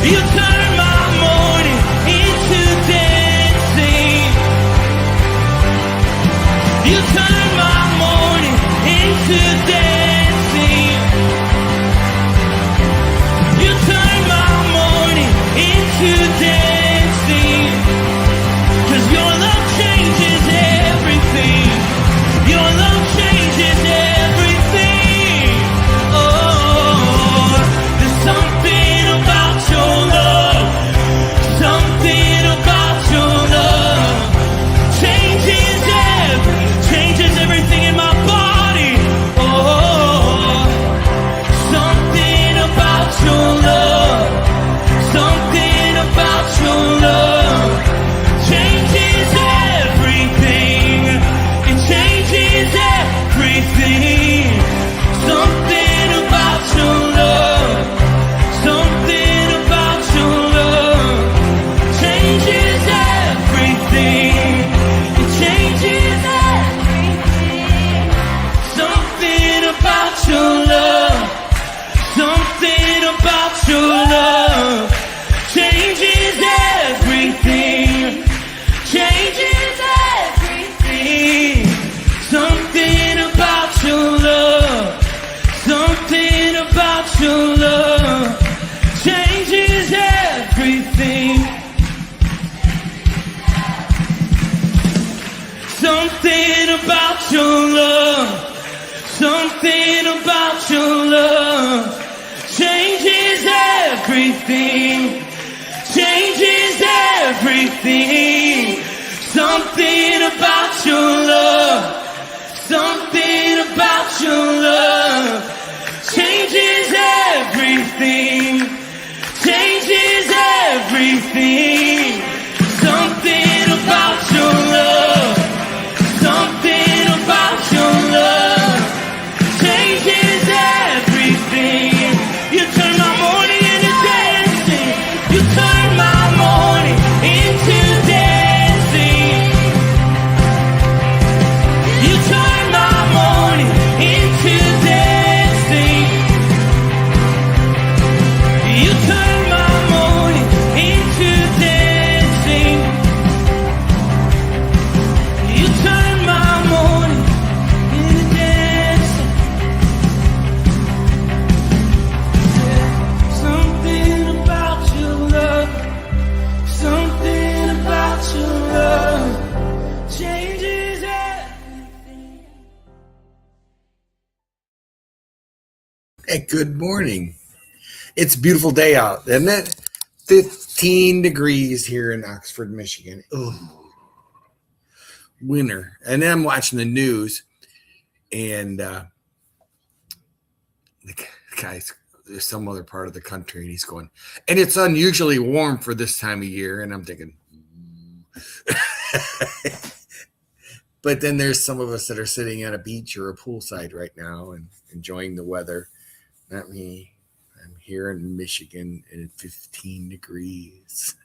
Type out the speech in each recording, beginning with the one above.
You turn my mourning into dancing. You turn my mourning into dancing. You turn my mourning into dancing. 'Cause your love changes everything. Your love changes everything. Oh, there's something about your love. Something about your love changes everything in my body. Oh, something about your love. Something about your love changes everything. It changes everything. Something about your love. Something about your love changes everything. It changes everything. Something about your love. Something about your love changes everything. Changes everything. Something about your love. Something about your love changes everything. Something about your love. Something about your love changes everything. Changes everything. Something about your love. Something about your love changes everything. Changes everything. Something about your love. Something about your love changes everything. You turn my mourning into dancing. You turn my mourning into dancing. You turn my mourning into dancing. You turn my mourning into dancing. You turn my mourning into dancing. Something about your love. Something about your love changes everything. Hey, good morning. It's a beautiful day out, isn't it? 15 degrees here in Oxford, Michigan. Oh, winter. And then I'm watching the news, and the guy's there's some other part of the country, and he's going, and it's unusually warm for this time of year. And I'm thinking, but then there's some of us that are sitting at a beach or a poolside right now and enjoying the weather. Not me. I'm here in Michigan and 15 degrees.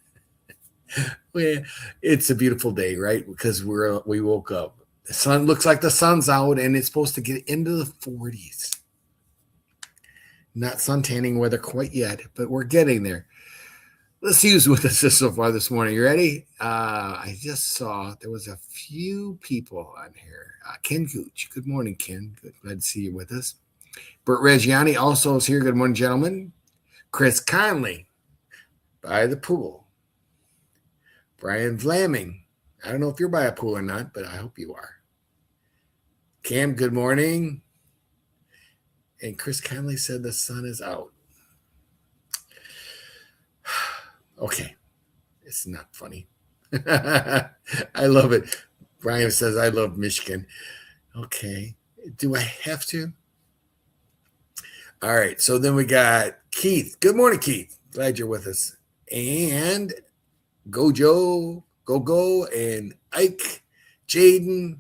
Well, it's a beautiful day, right? Because we woke up. The sun looks like the sun's out, and it's supposed to get into the 40s. Not sun tanning weather quite yet, but we're getting there. Let's see who's with us so far this morning. You ready? I just saw there was a few people on here. Ken Gooch. Good morning, Ken. Good. Glad to see you with us. Bert Reggiani also is here. Good morning, gentlemen. Chris Conley by the pool. Brian Flaming. I don't know if you're by a pool or not, but I hope you are. Cam, good morning. And Chris Conley said the sun is out. Okay. It's not funny. I love it. Brian says, I love Michigan. Okay. Do I have to? All right. So then we got Keith. Good morning, Keith. Glad you're with us. And Go Joe, Go, and Ike, Jaden,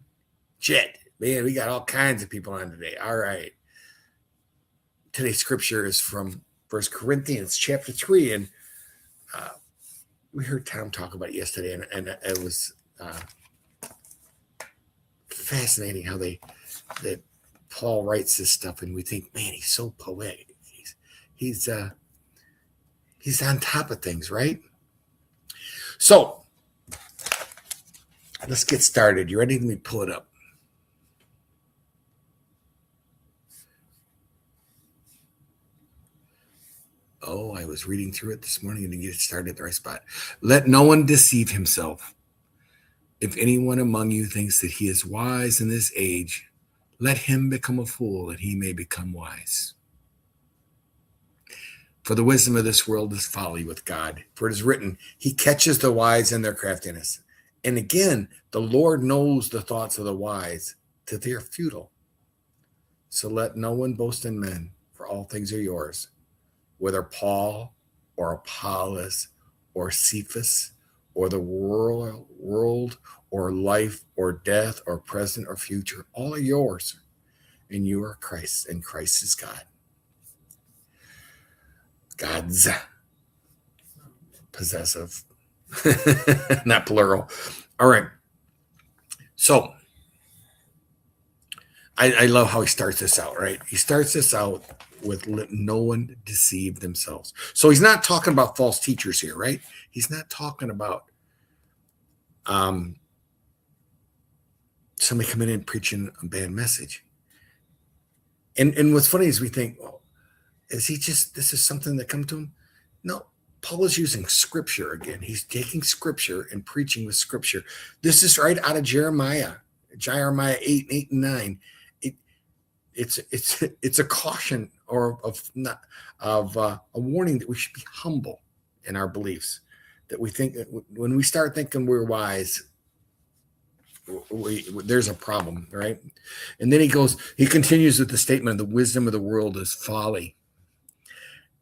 Chet. Man, we got all kinds of people on today. All right. Today's scripture is from 1 Corinthians chapter 3. And we heard Tom talk about it yesterday, and it was fascinating how that Paul writes this stuff, and we think, man, he's so poetic. He's on top of things, right? So let's get started. You ready? Let me pull it up. Oh, I was reading through it this morning and didn't get it started at the right spot. Let no one deceive himself. If anyone among you thinks that he is wise in this age, let him become a fool that he may become wise. For the wisdom of this world is folly with God. For it is written, he catches the wise in their craftiness. And again, the Lord knows the thoughts of the wise, that they are futile. So let no one boast in men, for all things are yours. Whether Paul or Apollos or Cephas or the world or life or death or present or future, all are yours. And you are Christ, and Christ is God. God's possessive, not plural. All right. So I love how he starts this out, right? He starts this out with let no one deceive themselves. So he's not talking about false teachers here, right? He's not talking about somebody coming in preaching a bad message. And what's funny is we think, well, is he just, this is something that come to him? No, Paul is using scripture again. He's taking scripture and preaching with scripture. This is right out of Jeremiah 8 and 9. It's a caution or a warning that we should be humble in our beliefs. That we think that when we start thinking we're wise, there's a problem, right? And then he continues with the statement: "The wisdom of the world is folly."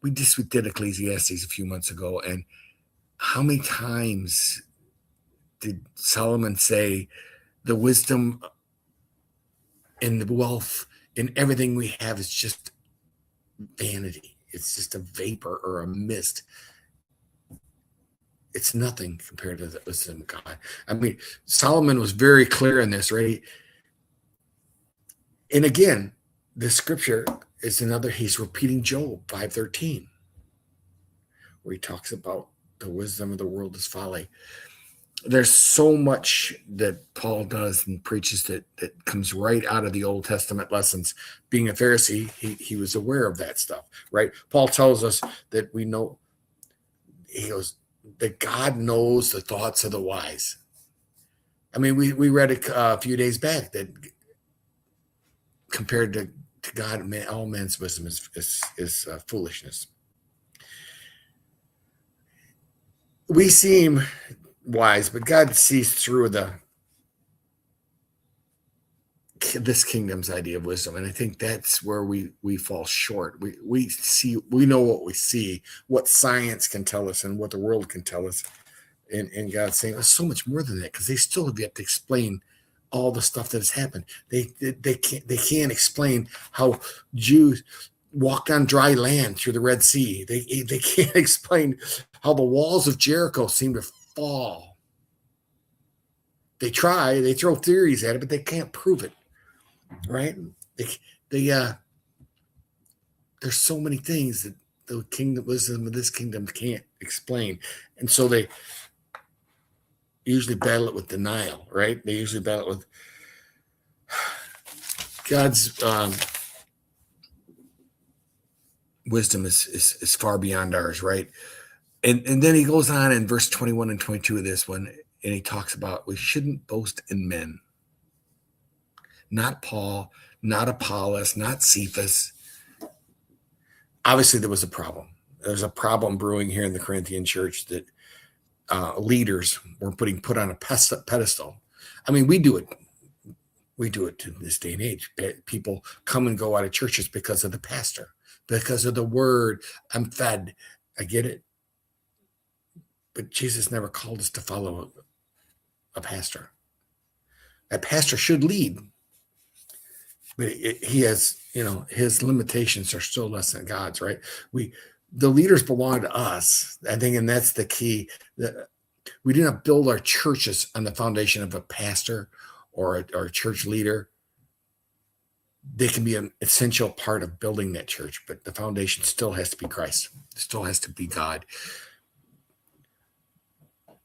We did Ecclesiastes a few months ago, and how many times did Solomon say the wisdom and the wealth and everything we have is just vanity? It's just a vapor or a mist. It's nothing compared to the wisdom of God. I mean, Solomon was very clear in this, right? And again, the scripture is another, he's repeating Job 5:13, where he talks about the wisdom of the world is folly. There's so much that Paul does and preaches that comes right out of the Old Testament lessons. Being a Pharisee, he was aware of that stuff, right? Paul tells us that we know, he goes, that God knows the thoughts of the wise. I mean, we read a few days back that compared to God, all man's wisdom is foolishness. We seem wise, but God sees through this kingdom's idea of wisdom, and I think that's where we fall short. We know what we see, what science can tell us, and what the world can tell us, and God's saying there's so much more than that, because they still have yet to explain all the stuff that has happened. They can't explain how Jews walked on dry land through the Red Sea. They can't explain how the walls of Jericho seem to fall. They try, they throw theories at it, but they can't prove it, right? There's so many things that the wisdom of this kingdom can't explain, and so they usually battle it with denial, right? They usually battle it with God's wisdom is far beyond ours, right? And then he goes on in verse 21 and 22 of this one, and he talks about we shouldn't boast in men. Not Paul, not Apollos, not Cephas. Obviously, there was a problem. There's a problem brewing here in the Corinthian church that leaders were put on a pedestal. I mean, we do it. We do it to this day and age. People come and go out of churches because of the pastor, because of the word. I'm fed. I get it. But Jesus never called us to follow a pastor. A pastor should lead. But he has, his limitations are still less than God's, right? The leaders belong to us, I think, and that's the key. That we do not build our churches on the foundation of a pastor or a church leader, they can be an essential part of building that church, but the foundation still has to be Christ. It still has to be God.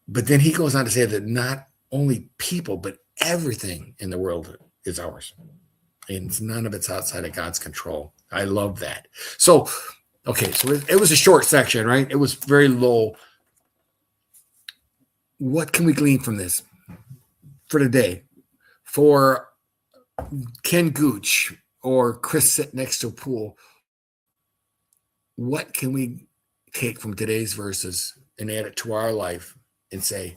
But then he goes on to say that not only people, but everything in the world is ours. And none of it's outside of God's control. I love that. So, okay, so it was a short section, right? It was very low. What can we glean from this for today? For Ken Gooch or Chris sitting next to a pool, what can we take from today's verses and add it to our life and say,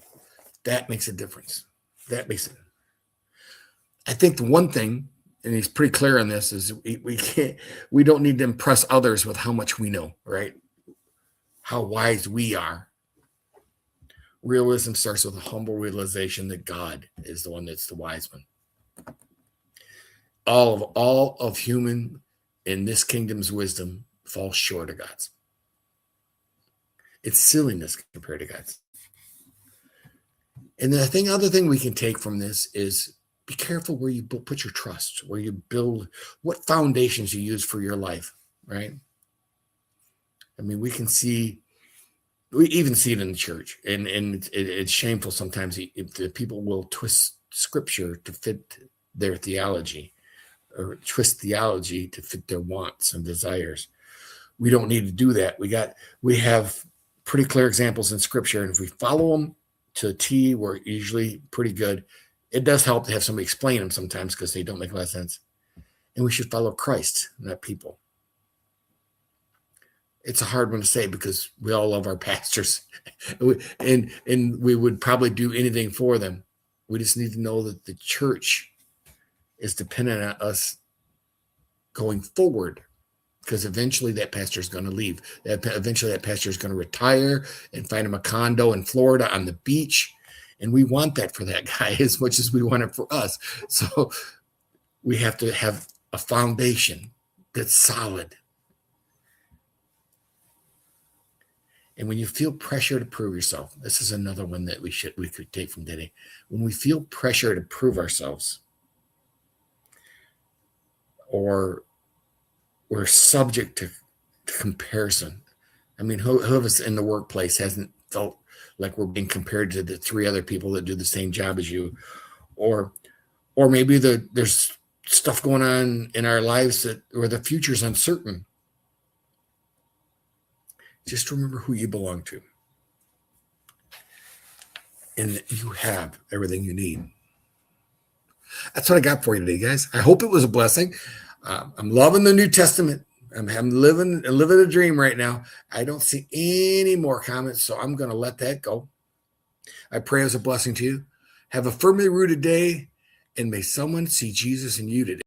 that makes a difference? That makes it. I think the one thing, and he's pretty clear on this, is we don't need to impress others with how much we know, right? How wise we are. Realism starts with a humble realization that God is the one that's the wise one. All of human in this kingdom's wisdom falls short of God's. It's silliness compared to God's. And the other thing we can take from this is be careful where you put your trust, where you build, what foundations you use for your life, right? I mean, we even see it in the church, and it's shameful sometimes if the people will twist scripture to fit their theology, or twist theology to fit their wants and desires. We don't need to do that. We have pretty clear examples in scripture, and if we follow them to a T, we're usually pretty good. It does help to have somebody explain them sometimes because they don't make a lot of sense. And we should follow Christ, not people. It's a hard one to say because we all love our pastors, and we would probably do anything for them. We just need to know that the church is dependent on us going forward, because eventually that pastor is going to leave. Eventually that pastor is going to retire and find him a condo in Florida on the beach. And we want that for that guy as much as we want it for us. So we have to have a foundation that's solid. And when you feel pressure to prove yourself, this is another one that we could take from today. When we feel pressure to prove ourselves, or we're subject to comparison. I mean, who of us in the workplace hasn't felt like we're being compared to the 3 other people that do the same job as you? Or maybe there's stuff going on in our lives where the future's uncertain. Just remember who you belong to, and that you have everything you need. That's what I got for you today, guys. I hope it was a blessing. I'm loving the New Testament. I'm living a dream right now. I don't see any more comments, so I'm going to let that go. I pray as a blessing to you. Have a firmly rooted day, and may someone see Jesus in you today.